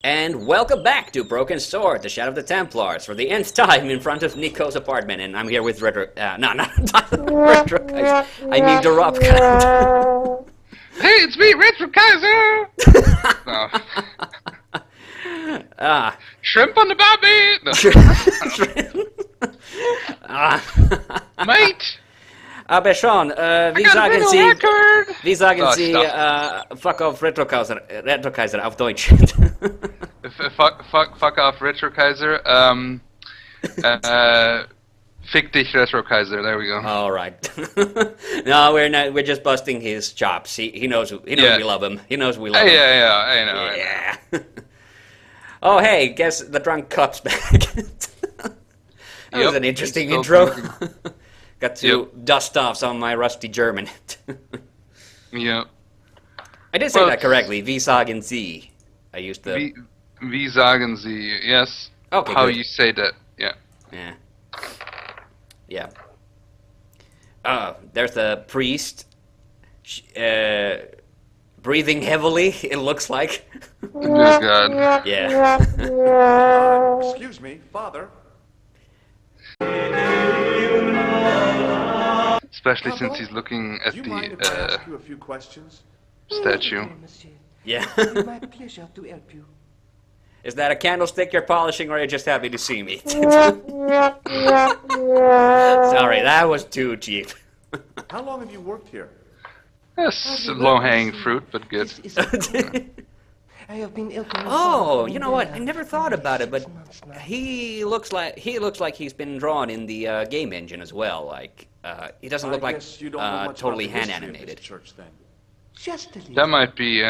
And welcome back to Broken Sword, the Shadow of the Templars, for the nth time in front of Nico's apartment, and I'm here with Retro... no, not Retrokaiser. I mean the Rob cat. Hey, it's me, Retrokaiser! No. Shrimp on the barbie! No. Mate! Aber schon, wie sagen Sie, fuck off Retrokaiser auf Deutsch? Fuck off Retrokaiser, fick dich Retrokaiser, there we go. Alright. No, we're just busting his chops. He knows we love him. He knows we love him. I know. Oh hey, guess the drunk cop's back. That was an interesting intro. Got to dust off some of my rusty German. Yep. I did say that correctly. Wie sagen Sie? I used the... Wie sagen Sie, yes. Okay, how good. you say that, yeah. Yeah. There's the priest. Breathing heavily, it looks like. Oh god. Yeah. Excuse me, Father. Especially since he's looking at the a few questions? statue. Yeah. My pleasure to help you. Is that a candlestick you're polishing, or are you just happy to see me? Sorry, that was too cheap. How long have you worked here? Yes, low-hanging fruit, but good. I have been helping. Oh, you know what? I never thought about it, but he looks like he's been drawn in the game engine as well. Like he doesn't look like totally hand animated. Church, then. Just a little. That might be,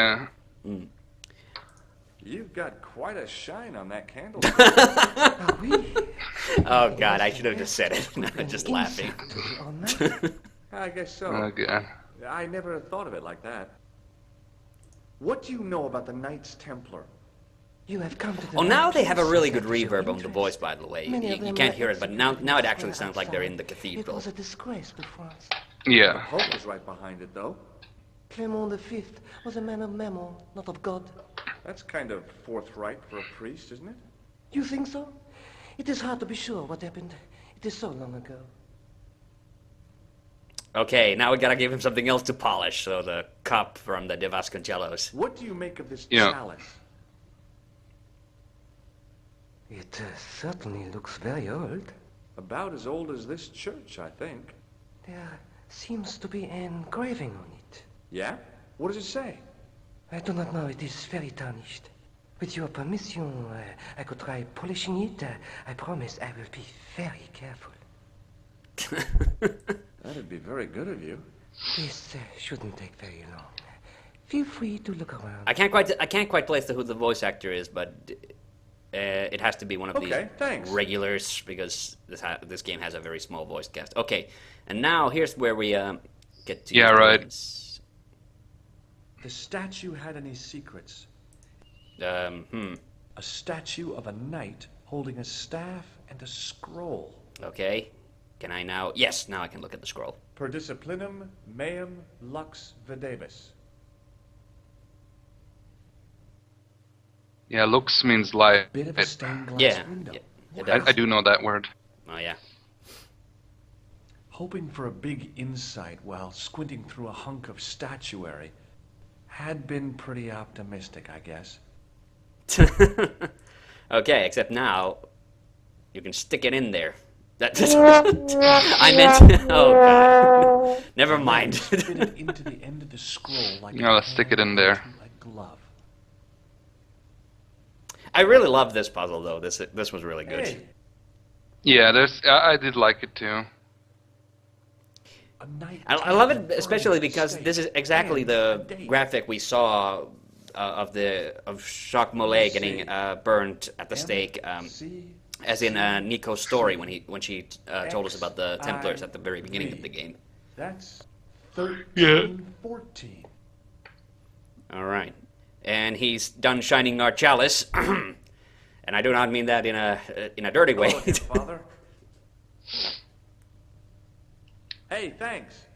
You've got quite a shine on that candle. Oh god, I should have just said it. Just laughing. I guess so. oh god. I never thought of it like that. What do you know about the Knights Templar? You have come to the Now they have a really good that piques your reverb on the interest. voice, by the way. Many of You them can't were hear it, but now it actually sounds like they're in the It cathedral. was a disgrace to France. Yeah. Pope is right behind it, though. Clement V was a man of mammon, not of God. That's kind of forthright for a priest, isn't it? You think so? It is hard to be sure what happened. It is so long ago. Okay, now we gotta give him something else to polish, so the cup from the De Vasconcellos. What do you make of this Yeah. chalice? It certainly looks very old. About as old as this church, I think. There seems to be an engraving on it. Yeah? What does it say? I do not know. It is very tarnished. With your permission, I could try polishing it. I promise I will be very careful. That'd be very good of you. This shouldn't take very long. Feel free to look around. I can't quite place who the voice actor is, but it has to be one of these thanks. regulars because this game has a very small voice cast. Okay, and now here's where we get to. Yeah, right. The statue had any secrets? A A statue of a knight holding a staff and a scroll. Okay. Can I now? Yes, now I can look at the scroll. Per disciplinum meum lux videbis. Yeah, lux means light. Bit of a stained glass Yeah. window. Yeah, I do know that word. Oh yeah. Hoping for a big insight while squinting through a hunk of statuary. Had been pretty optimistic, I guess. Okay, except now you can stick it in there. I meant. Oh god. Never mind. Fit it into the end of the scroll like Yeah, let's stick it in there. a glove. I really love this puzzle though. This was really good. Hey, Yeah, I did like it too. a knight I love it especially because this is exactly the graphic we saw of Jacques Mollet getting burned at the stake, as in Nico's story when she told us about the Templars at the very beginning of the game. That's 1314. All right, and he's done shining our chalice, and I do not mean that in a dirty way. Oh, Father. Hey, thanks.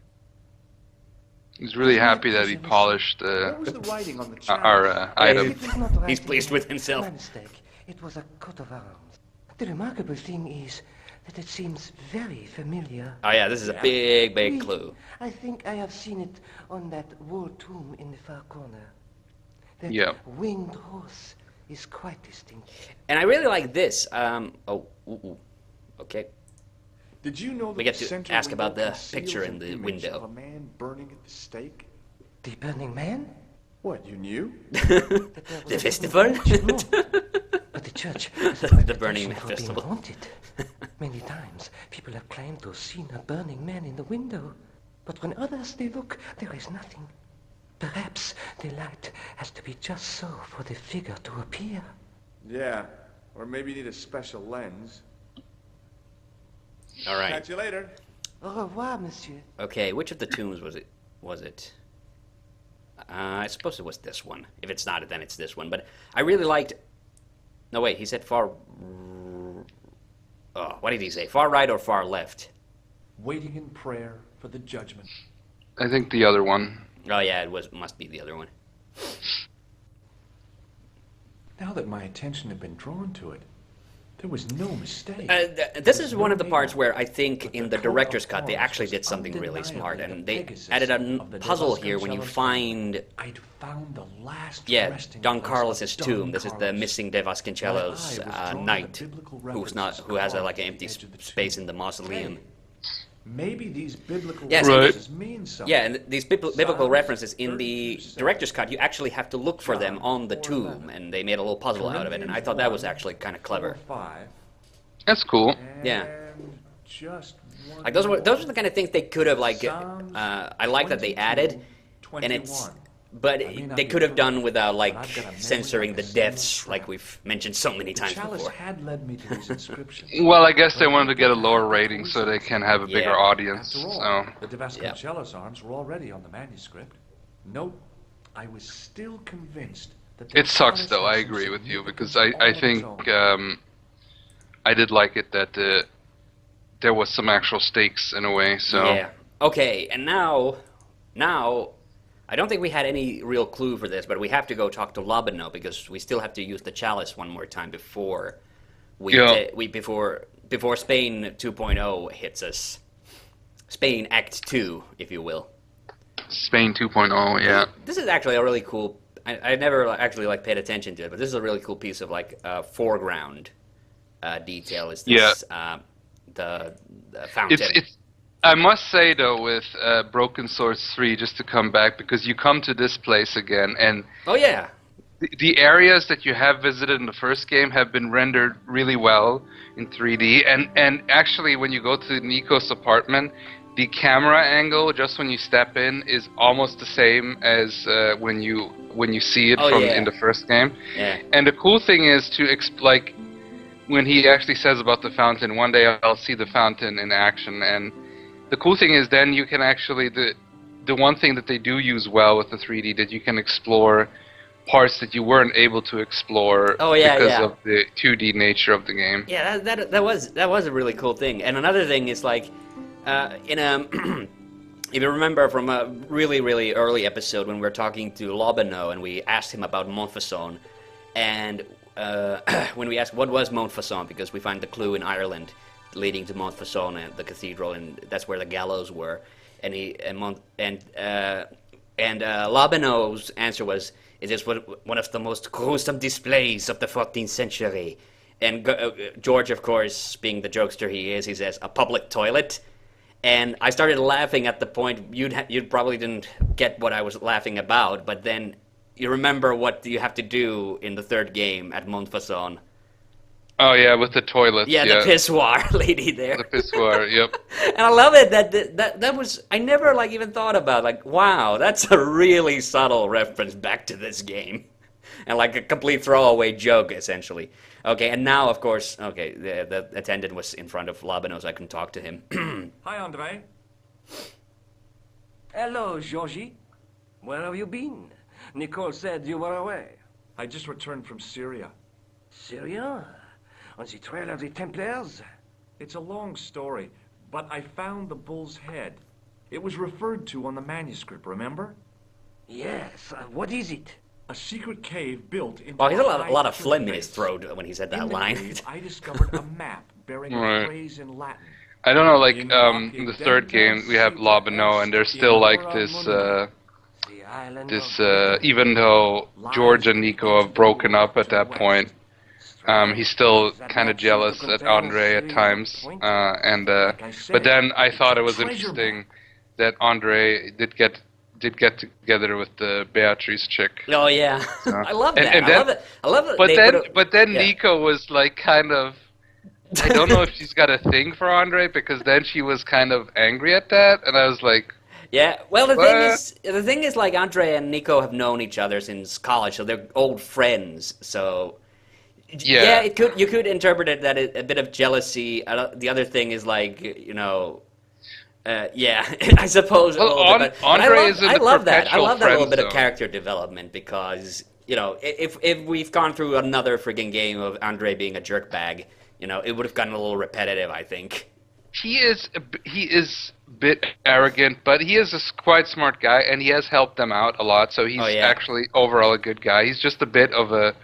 He's really happy that he polished What was the writing on the chalice? our item. It was not He's writing. pleased with himself. My mistake. It was a coat of arms. The remarkable thing is that it seems very familiar. Oh yeah, this is a big, big clue. I think I have seen it on that wall tomb in the far corner. That Yeah. winged horse is quite distinct. And I really like this. Okay. Did you know that We get the to center ask window about the conceals picture in an the image window. of a man burning at the stake? The Burning Man? What, you knew? That there was The a festival? church, no. But the church has a The Burning reputation Man for being festival. haunted. Many times, people have claimed to have seen a burning man in the window. But when others they look, there is nothing. Perhaps the light has to be just so for the figure to appear. Yeah, or maybe you need a special lens. All right. Catch you later. Au revoir, monsieur. Okay, which of the tombs was it? I suppose it was this one. If it's not, then it's this one. But I really liked... No, wait, he said far... Oh, what did he say? Far right or far left? Waiting in prayer for the judgment. I think the other one. Oh, yeah, must be the other one. Now that my attention had been drawn to it, there was no mistake. This is one of the parts where I think in the director's cut they actually did something really smart, and they added a puzzle here when you find, I'd found the last yeah, resting Don place Carlos's of tomb. Don This is the Carlos. missing De Vasconcellos My eye was drawn to knight, the biblical who has references like an carved empty at the edge of the space tomb. in the mausoleum. Maybe these biblical Yes, references mean something. Yeah, and these biblical Psalms references in the 30%. director's cut, you actually have to look for them on the tomb, and they made a little puzzle out of it, and I thought that was actually kind of clever. 5, That's cool. Yeah. and just one Like those were more. the kind of things they could have like. Psalms I like that they added, 22, and it's. 21. But I may not they be could have done perfect, without but like I've got a memory censoring like the a single deaths, strap. like we've mentioned so many The times chalice before. had led me to these inscriptions. Well, I guess they wanted to get a lower rating so they can have a bigger Yeah. audience. After all, So the De Vasconcellos arms were already on the manuscript. Note, I was still convinced that the it sucks, chalice though. had I some agree with you because significance I all of think its own. I did like it that there was some actual stakes in a way. So Yeah. Okay, and now, I don't think we had any real clue for this, but we have to go talk to Lobino because we still have to use the chalice one more time before Yeah. before Spain 2.0 hits us. Spain Act 2, if you will. Spain 2.0, yeah. This is actually a really cool. I never actually like paid attention to it, but this is a really cool piece of like foreground detail. Is this the fountain? It's I must say though, with Broken Swords 3, just to come back, because you come to this place again, and Oh yeah, the areas that you have visited in the first game have been rendered really well in 3D, and actually when you go to Nico's apartment, the camera angle just when you step in is almost the same as when you see it Oh, from yeah. in the first game. yeah. And the cool thing is to like when he actually says about the fountain, one day I'll see the fountain in action, and the cool thing is then you can actually the one thing that they do use well with the 3D, that you can explore parts that you weren't able to explore Oh, yeah, because yeah. of the 2D nature of the game. Yeah, that was a really cool thing. And another thing is like, in a if you remember from a really early episode when we were talking to Lobino and we asked him about Montfaucon, and when we asked what was Montfaucon, because we find the clue in Ireland leading to Montfaucon and the cathedral, and that's where the gallows were, and Lobino's answer was, "It is one of the most gruesome displays of the 14th century." And George, of course, being the jokester he is, he says, "A public toilet." And I started laughing at the point. You probably didn't get what I was laughing about, but then you remember what you have to do in the third game at Montfaucon. Oh yeah, with the toilets. Yeah, the pissoir lady there. The pissoir, yep. And I love it that was, I never like even thought about, like, wow, that's a really subtle reference back to this game. And like a complete throwaway joke, essentially. Okay, and now, of course, okay, the attendant was in front of Lobino, so I can talk to him. Hi, Andre. Hello, Georgie. Where have you been? Nicole said you were away. I just returned from Syria. Syria? On the trail of the Templars? It's a long story, but I found the bull's head. It was referred to on the manuscript, remember? Yes, what is it? A secret cave built into Well, he's a high lot of cliff phlegm in his face. throat when he said that In the line. cave, I discovered a map bearing Right. a phrase in Latin. I don't know, like, in the third game, we have Lobino, and there's still, like, this, The island this, of Britain. even though George and Nico have broken up at that point, he's still kind of jealous at Andre at times, but then I thought it was interesting that Andre did get together with the Beatrice chick. Oh yeah, I love that. And I love it. I love it. But then yeah. Nico was like kind of, I don't know if she's got a thing for Andre, because then she was kind of angry at that, and I was like, Yeah, well, the thing is, like, Andre and Nico have known each other since college, so they're old friends. So, Yeah. you could interpret it that a bit of jealousy. The other thing is, like, you know, yeah, I suppose. Well, a little bit, but Andre is in the I love that. I perpetual love that little friend bit of zone. character development because, you know, if we've gone through another friggin' game of Andre being a jerkbag, you know, it would have gotten a little repetitive, I think. he is a bit arrogant, but he is a quite smart guy, and he has helped them out a lot, so he's Oh, yeah. actually overall a good guy. He's just a bit of a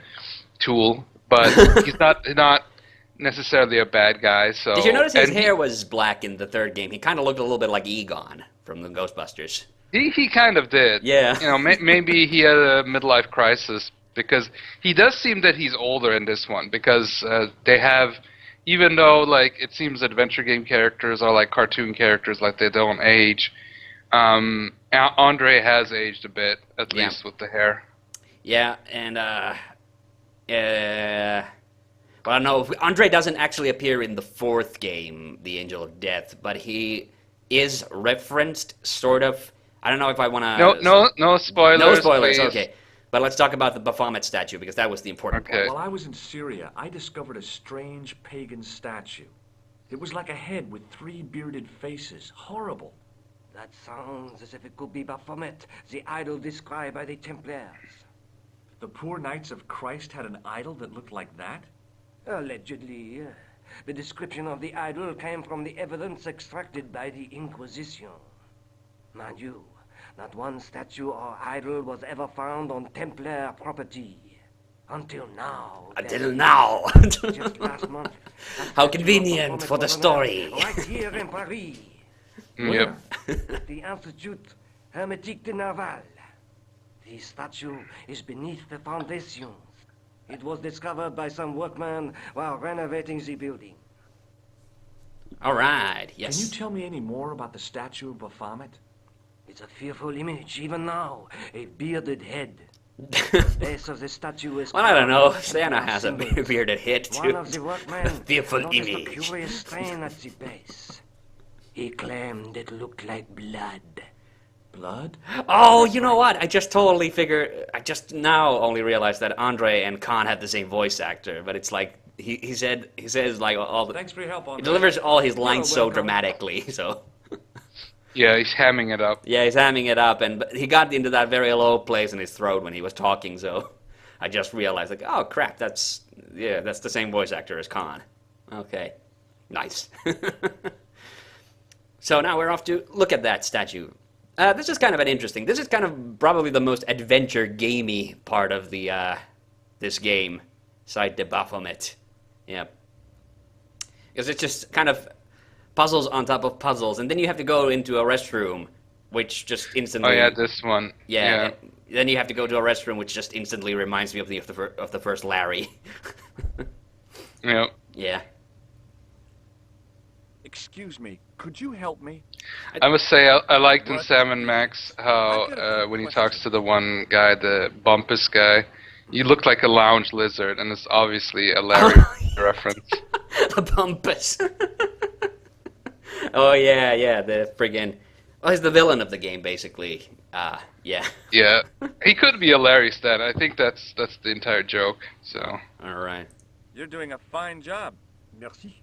tool, but he's not necessarily a bad guy. So Did you notice his and hair was black in the third game? He kind of looked a little bit like Egon from the Ghostbusters. He kind of did. Yeah. You know, maybe he had a midlife crisis, because he does seem that he's older in this one, because they have, even though like it seems adventure game characters are like cartoon characters, like they don't age. Andre has aged a bit, at Yeah. least with the hair. Yeah, and well, no, Andre doesn't actually appear in the fourth game, The Angel of Death, but he is referenced, sort of. I don't know if I want to. No spoilers. No spoilers. Please. Okay, but let's talk about the Baphomet statue because that was the important Okay. part. While I was in Syria, I discovered a strange pagan statue. It was like a head with 3 bearded faces. Horrible. That sounds as if it could be Baphomet, the idol described by the Templars. The poor Knights of Christ had an idol that looked like that? Allegedly, the description of the idol came from the evidence extracted by the Inquisition. Mind you, not one statue or idol was ever found on Templar property. Until now. Until now. Just last month. a How statue of convenient Baphomet for the was story. unearthed Right here in Paris. Yep. At the Institut Hermetique de Naval. The statue is beneath the foundations. It was discovered by some workmen while renovating the building. All right. Yes. Can you tell me any more about the statue of Baphomet? It's a fearful image, even now. A bearded head. The base of the statue is... Well, I don't know. covered with Santa has a symbols. bearded head too. One of the workmen Fearful noticed image. a curious stain at the base. He claimed it looked like blood. Blood? Oh, you know what? I just totally figured. I just now only realized that Andre and Khan had the same voice actor, but it's like he says like all the. Thanks for your help on He delivers all his lines so welcome. dramatically. So Yeah, he's hamming it up. yeah, he's hamming it up, and but he got into that very low place in his throat when he was talking. So I just realized like, oh crap, that's the same voice actor as Khan. Okay, nice. So now we're off to look at that statue. This is kind of interesting. This is kind of probably the most adventure gamey part of the this game, Side de Baphomet. Yeah, because it's just kind of puzzles on top of puzzles, and then you have to go into a restroom, which just instantly. Oh yeah, this one. Yeah. And then you have to go to a restroom, which just instantly reminds me of the first Larry. Yep. Yeah. Excuse me, could you help me? I must say, I liked in Sam and Max how when he talks to the one guy, the Bumpus guy, you look like a lounge lizard, and it's obviously a Larry reference. A Bumpus. Oh yeah, the friggin'. Well, he's the villain of the game, basically. Yeah. Yeah, he could be a Larry stan. I think that's the entire joke. So. All right. You're doing a fine job. Merci.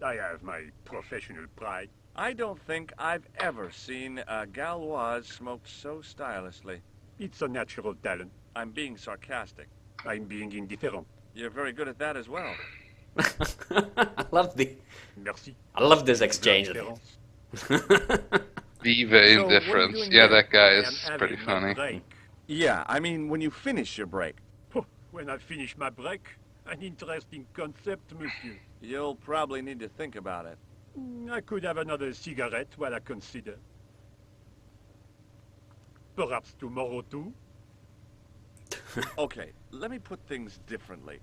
I have my professional pride. I don't think I've ever seen a Gauloise smoke so stylishly. It's a natural talent. I'm being sarcastic. I'm being indifferent. You're very good at that as well. I love Merci. this exchange. Indifference. Viva So, what are you indifference. doing Yeah, here? that guy I am is having pretty my funny. break. Yeah, I mean when you finish your break. When I finish my break, an interesting concept, monsieur. You'll probably need to think about it. I could have another cigarette while I consider. Perhaps tomorrow too. Okay, let me put things differently.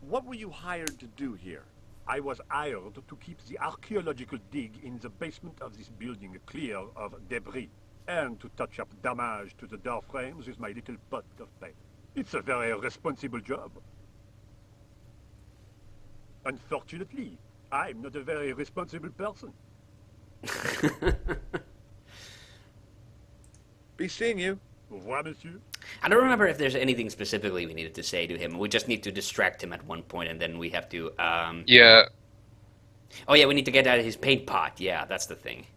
What were you hired to do here? I was hired to keep the archaeological dig in the basement of this building clear of debris, and to touch up damage to the door frames with my little pot of paint. It's a very responsible job. Unfortunately, I'm not a very responsible person. Be seeing you. Au revoir, monsieur. I don't remember if there's anything specifically we needed to say to him. We just need to distract him at one point, and then we have to. Yeah, Oh yeah, we need to get out of his paint pot. Yeah, that's the thing.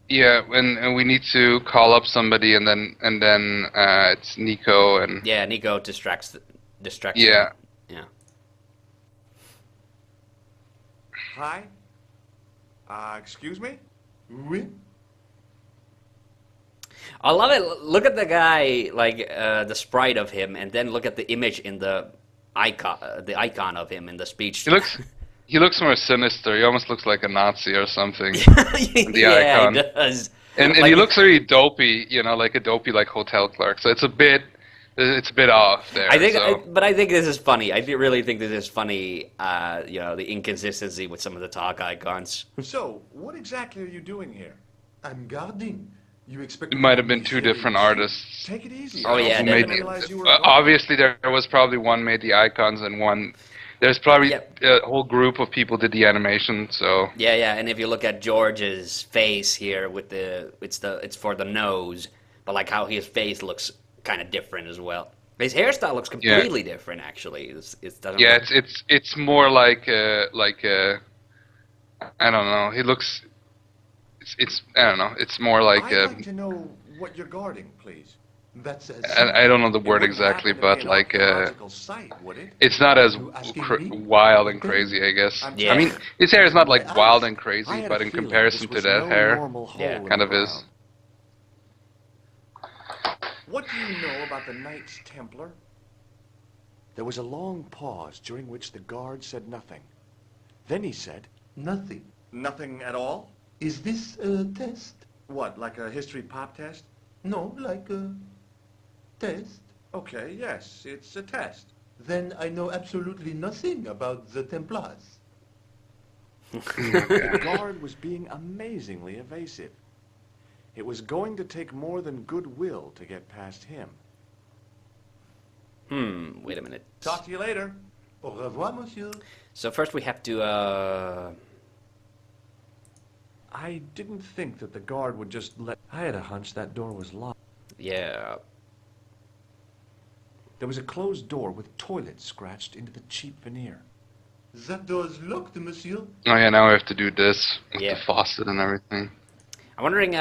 yeah, and we need to call up somebody, and then it's Nico and Yeah, Nico distracts yeah. him. Yeah. Hi? Excuse me? Oui? I love it. Look at the guy, like the sprite of him, and then look at the image in the icon of him in the speech. He looks more sinister. He almost looks like a Nazi or something. Yeah, icon. he does. And Like- he looks very dopey, like a dopey like hotel clerk. So it's a bit off there. I think, so. but I think this is funny. I really think this is funny. The inconsistency with some of the talk icons. So, what exactly are you doing here? I'm guarding. You expect It me might to have been be two very different cheap? artists. Take it easy. Oh, I yeah, also definitely. didn't realize you were a guard. Obviously, there was probably one made the icons and one. There's probably Yep. a whole group of people did the animation. So Yeah, and if you look at George's face here with it's for the nose, but like how his face looks kind of different as well. His hairstyle looks completely different actually. It doesn't. yeah, look- it's more like I don't know. He looks. It's I don't know. It's more like I'd like to know what you're guarding, please. That's I don't know the It word wouldn't exactly, happen to be but an like archaeological site, would it? it's not as You asking me? wild and crazy, I guess. I'm Yeah. I mean, his hair is not like I wild asked. and crazy, I had but a in feeling comparison this to was that no hair, normal hole Yeah. in kind the of is. ground. What do you know about the Knights Templar? There was a long pause during which the guard said nothing. Then he said, nothing. nothing at all? Is this a test? What, like a history pop test? No, like a test. Okay, yes, it's a test. Then I know absolutely nothing about the Templars. The guard was being amazingly evasive. It was going to take more than goodwill to get past him. Wait a minute. Talk to you later. Au revoir, monsieur. So first we have to. I didn't think that the guard would just let... I had a hunch that door was locked. Yeah. There was a closed door with toilet scratched into the cheap veneer. That door is locked, monsieur. Oh yeah, now we have to do this with Yeah. the faucet and everything. I'm wondering.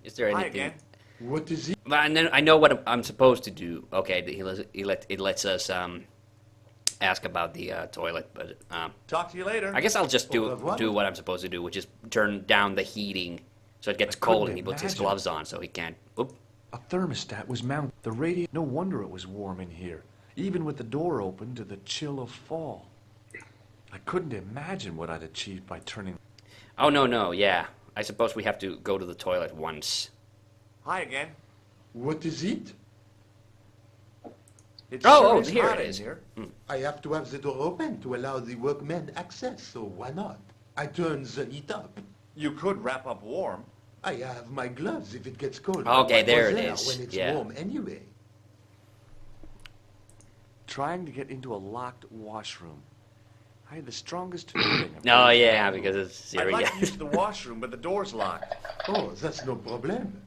Is there Hi anything? again. What is it? But I know what I'm supposed to do. Okay, it lets us ask about the toilet, but Talk to you later. I guess I'll just Au revoir. do what I'm supposed to do, which is turn down the heating so it gets I couldn't cold and he puts his imagine. gloves on so he can't. Oop. A thermostat was mounted. The radio... No wonder it was warm in here, even with the door open to the chill of fall. I couldn't imagine what I'd achieved by turning... Oh no, yeah. I suppose we have to go to the toilet once. Hi again. What is it? It Oh, sure oh, is here hot it in is. here. I have to have the door open to allow the workmen access, so why not? I turn the heat up. You could wrap up warm. I have my gloves if it gets cold. Okay, I there was it there is. When it's Yeah. warm anyway. Trying to get into a locked washroom. I had the strongest feeling of... Oh being yeah, followed. because it's I'd like yeah. to use the washroom, but the door's locked. Oh, that's no problem.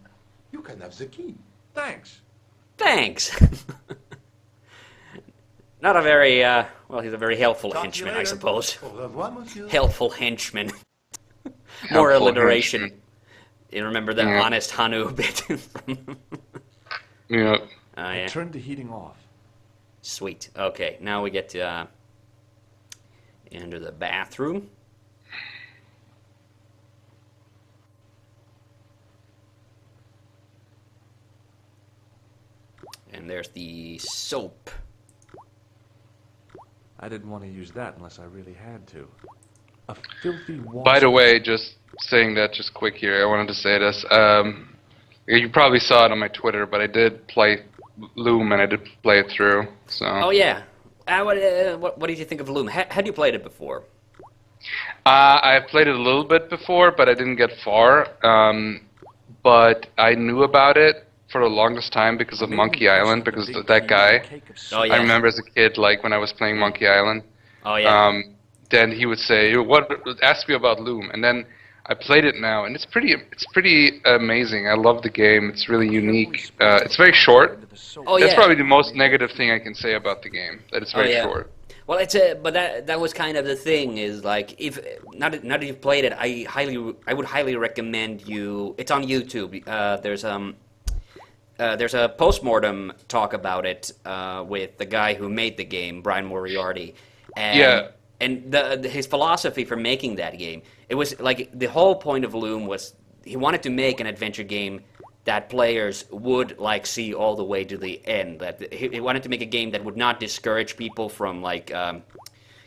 You can have the key. Thanks. Thanks. Not a very well. He's a very helpful Talk to you henchman, I later. suppose. Au revoir, monsieur. Helpful henchman. More Helpful alliteration. henchman. You remember the Yeah. honest Hanu bit from? Yeah. Oh I yeah. turned the heating off. Sweet. Okay, now we get to enter the bathroom. and there's the soap. I didn't want to use that unless I really had to. A filthy By the way, just saying that just quick here, I wanted to say this. You probably saw it on my Twitter, but I did play Loom and I did play it through. So. Oh yeah. What did you think of Loom? Had you played it before? I played it a little bit before, but I didn't get far. But I knew about it for the longest time because of Monkey Island, because that guy. Oh yeah. I remember as a kid, like when I was playing Monkey Island. Oh yeah. Then he would say, "What? Ask me about Loom," and then I played it now, and it's pretty amazing. I love the game. It's really unique. It's very short. Oh That's yeah. probably the most negative thing I can say about the game. That it's very short. Well, but that was kind of the thing. Is like if now that you've played it, I would highly recommend you. It's on YouTube. There's a postmortem talk about it with the guy who made the game, Brian Moriarty. And, Yeah. And his philosophy for making that game, it was like the whole point of Loom was he wanted to make an adventure game that players would like see all the way to the end. That he wanted to make a game that would not discourage people from like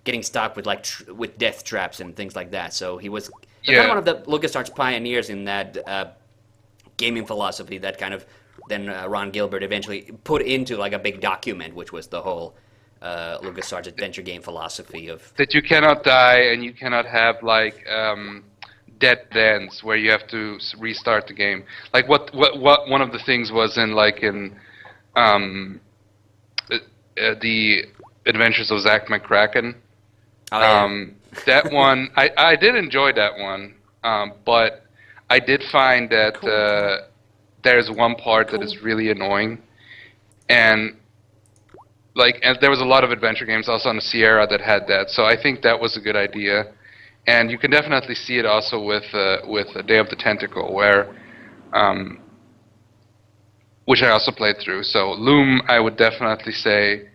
getting stuck with with death traps and things like that. So he was kind of one of the LucasArts pioneers in that gaming philosophy that kind of then Ron Gilbert eventually put into like a big document, which was the whole LucasArts adventure game philosophy of that you cannot die and you cannot have like dead ends where you have to restart the game. Like what one of the things was in the Adventures of Zack McCracken. Oh, yeah. That one I did enjoy that one, but I did find that there's one part that is really annoying, and there was a lot of adventure games also on the Sierra that had that, so I think that was a good idea. And you can definitely see it also with Day of the Tentacle, where, which I also played through. So Loom, I would definitely say,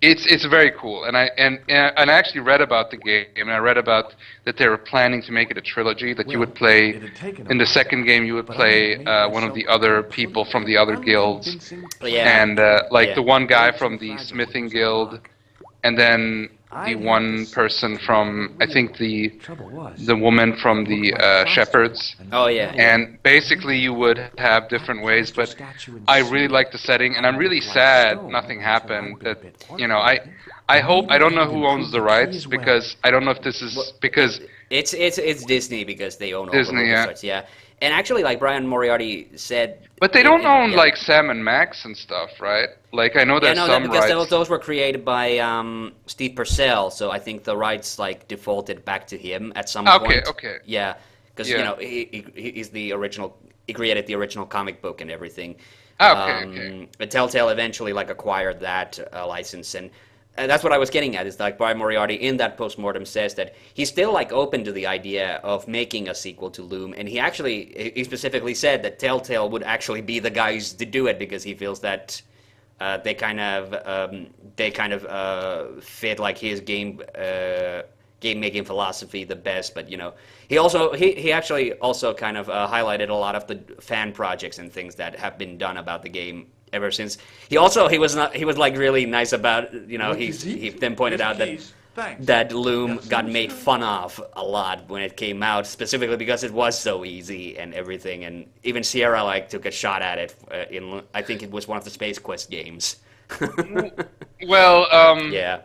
it's very cool. And I actually read about the game, and I read about that they were planning to make it a trilogy. That you would play in the second game, you would play one of the other people from the other guilds, and the one guy from the Smithing Guild, and then the one person from, I think the woman from the Shepherds. Oh yeah. And basically you would have different ways, but I really like the setting, and I'm really sad nothing happened. That I hope, I don't know who owns the rights, because I don't know if this is because it's Disney, because they own all Disney, the LucasArts, yeah. And actually, like Brian Moriarty said, but they don't own like Sam and Max and stuff, right? Like I know there's some because rights. those were created by Steve Purcell, so I think the rights like defaulted back to him at some point. Okay. Yeah, because he's the original. He created the original comic book and everything. Okay. But Telltale eventually like acquired that license, and that's what I was getting at. Is like Brian Moriarty in that postmortem says that he's still like open to the idea of making a sequel to Loom, and he specifically said that Telltale would actually be the guys to do it, because he feels that they kind of fit like his game making philosophy the best. But he actually also kind of highlighted a lot of the fan projects and things that have been done about the game ever since. He was like really nice about he then pointed out that Loom got made fun of a lot when it came out, specifically because it was so easy and everything, and even Sierra like took a shot at it in, I think it was one of the Space Quest games. Well, yeah.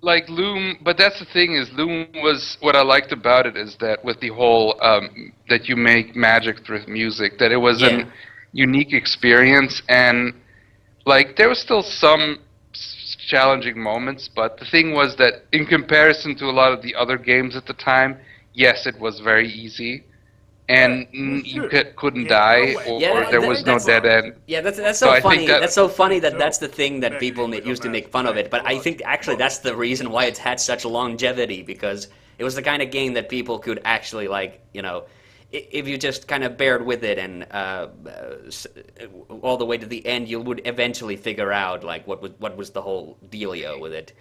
Like Loom, but that's the thing, is Loom was, what I liked about it is that with the whole that you make magic through music, that it was a unique experience, and like there was still some challenging moments, but the thing was that in comparison to a lot of the other games at the time, yes, it was very easy, and you couldn't die, or there was no dead end. Yeah, that's so funny. That's so funny that that's the thing that people used to make fun of it. But I think actually that's the reason why it's had such longevity, because it was the kind of game that people could actually if you just kind of bared with it and all the way to the end, you would eventually figure out like what was the whole dealio with it.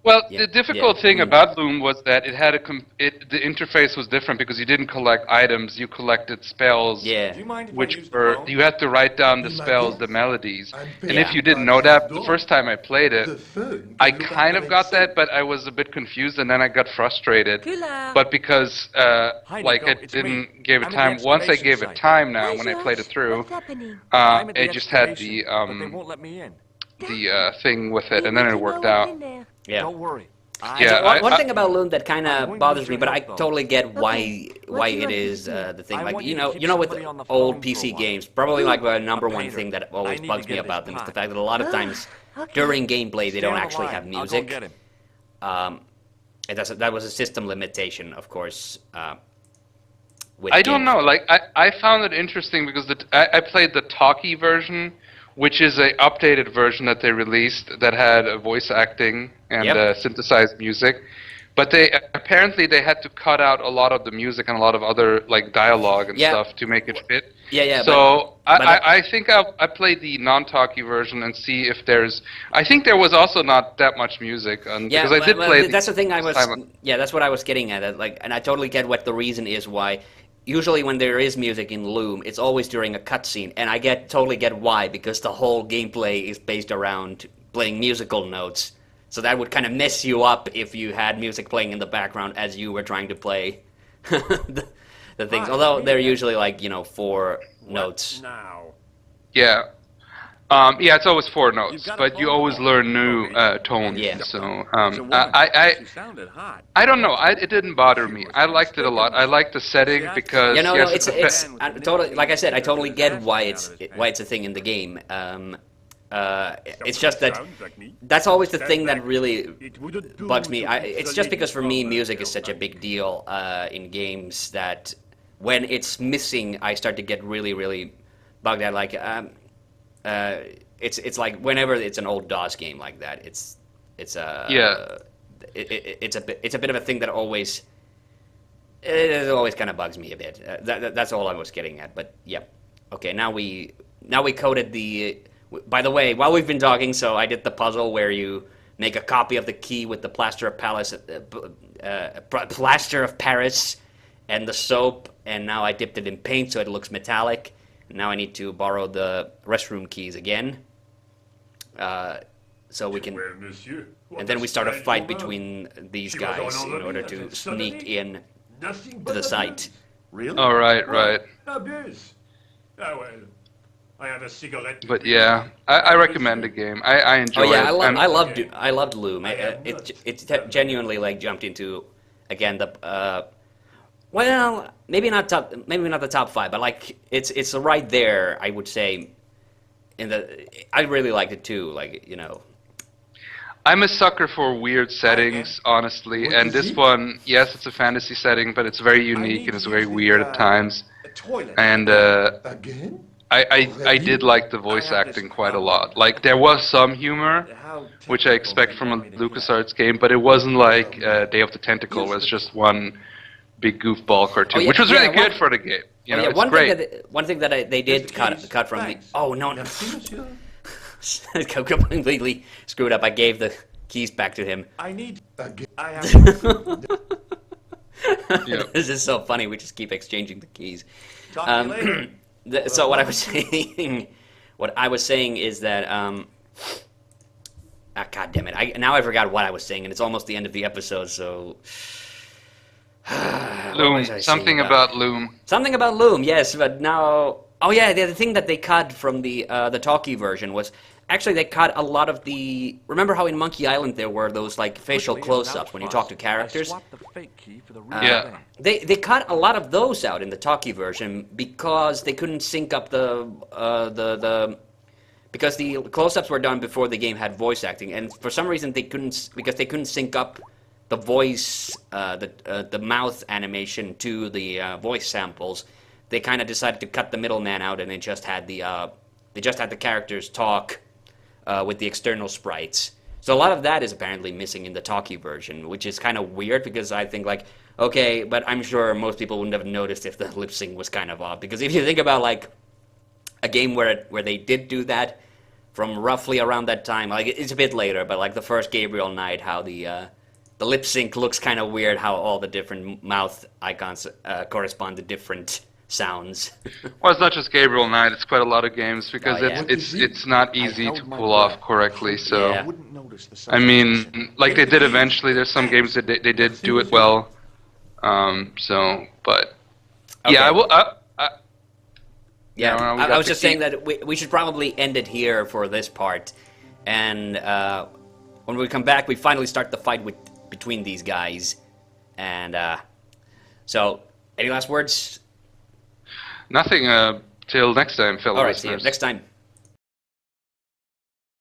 Well, Yeah, the difficult yeah, thing about Loom was that it had the interface was different because you didn't collect items, you collected spells, yeah, Do you mind if I which use the were phone? you had to write down the Be my spells, the guest. melodies. I'm And Yeah. if you didn't by know that, next the door. first time I played it, The phone I can look kind after of got itself. that, but I was a bit confused, and then I got frustrated. Killer. But because, Hi, like, Nico, I it's me. didn't give it I'm at the time. Once I excavation gave it site. time now, Hi, when I played it George. through, What's happening? I'm at the it just had excavation, but they won't let me in. the thing with it, We and then need it to worked know what's out. in there. yeah. Don't worry. Yeah, One I- thing about Loom that kind I'm of going to bothers need me, your but I help, though. totally get why Okay. What why do you it want me is to do? the thing. I Like want you you to know, keep you know, with somebody on the old phone for a PC while. games, probably like the number A one painter. thing that I always need bugs to me get this about them is the pot. fact that a lot of times Okay. during gameplay they Stay don't on the actually line. have I'll go music. get him. That was a system limitation, of course. With I don't games. know. Like I found it interesting because I played the talkie version, which is a updated version that they released that had voice acting and Yep. synthesized music. But apparently they had to cut out a lot of the music and a lot of other like dialogue and Yeah. stuff to make it fit. Yeah, yeah. So but I think I played the non-talkie version and see if there's. I think there was also not that much music yeah, because I did play. that's the thing I this was. time. Yeah, that's what I was getting at. Like, and I totally get what the reason is why. Usually, when there is music in Loom, it's always during a cutscene, and I totally get why, because the whole gameplay is based around playing musical notes. So that would kind of mess you up if you had music playing in the background as you were trying to play the things. Hi, Although me they're again. usually like 4 notes. Now. Yeah. Yeah, it's always 4 notes, You've got a but you phone always call. learn new Okay. tones. Yeah. So It's a woman. I She sounded hot. don't know. It didn't bother me. I liked it a lot. I liked the setting because Yeah, no, yes, it's it's- totally, like I said, I totally get why it's a thing in the game. It's just that Sounds like me. that's always the thing that really It wouldn't do bugs me. to keep It's the just because for me lady music is from such a big deal in games that when it's missing, I start to get really, really bugged out. Like it's like whenever it's an old DOS game like that, it's Yeah. it's a bit of a thing that always it always kind of bugs me a bit. That's all I was getting at. But yeah, okay. Now we coded the. By the way, while we've been talking, so I did the puzzle where you make a copy of the key with the plaster of Paris, and the soap, and now I dipped it in paint so it looks metallic. Now I need to borrow the restroom keys again, so we can. Well, monsieur, what And then we start a strange fight woman. between these She was guys all in over order me, to and suddenly- sneak in Nothing to but the site. abuse. Really? All right, right. Abuse. Ah well. I have a cigarette. But yeah, I recommend the game. I enjoy Oh yeah, it. and- I loved Loom. It genuinely like jumped into again the well maybe not the top 5, but like it's right there. I would say I really liked it too. Like I'm a sucker for weird settings, honestly, What and is this it? one, yes, it's a fantasy setting, but it's very unique and it's very weird at times. A toilet. And Again? I did like the voice acting quite a lot. Like there was some humor, How which I expect from a LucasArts game, but it wasn't like Day of the Tentacle, where it's just one big goofball cartoon, Oh, yeah, which was yeah, really good for the game. You know, yeah, it's great. one thing that they did cut from the no Merci, monsieur. completely screwed up. I gave the keys back to him. I need. Again? I have. Yeah. This is so funny. We just keep exchanging the keys. Talk to you later. So what I was saying is that God damn it! Now I forgot what I was saying, and it's almost the end of the episode. So what Loom, was I saying something about Loom. something about Loom, yes, but now. Oh yeah, the thing that they cut from the talkie version was actually they cut a lot of the. Remember how in Monkey Island there were those like facial Quickly, and close-ups when you without talk to fuss, characters? I swapped the fake key for the real Yeah. thing. They cut a lot of those out in the talkie version because they couldn't sync up the because the close-ups were done before the game had voice acting, and for some reason they couldn't sync up the voice the mouth animation to the voice samples. They kind of decided to cut the middleman out, and they just had the characters talk with the external sprites. So a lot of that is apparently missing in the talkie version, which is kind of weird because I think like, okay, but I'm sure most people wouldn't have noticed if the lip sync was kind of off. Because if you think about like a game where they did do that, from roughly around that time. Like it's a bit later, but like the first Gabriel night, how the lip sync looks kind of weird. How all the different mouth icons correspond to different sounds. Well, it's not just Gabriel Knight. It's quite a lot of games because Oh, yeah. it's not easy to pull off correctly. So Yeah. Wouldn't notice the I mean, like they did eventually. There's some games that they did do it well. So, but Okay. yeah, I will. Yeah, No, we I got was the just key. saying that we should probably end it here for this part, and when we come back, we finally start the fight between these guys, and so any last words? Nothing. Till next time, fellow All right, see you listeners. next time.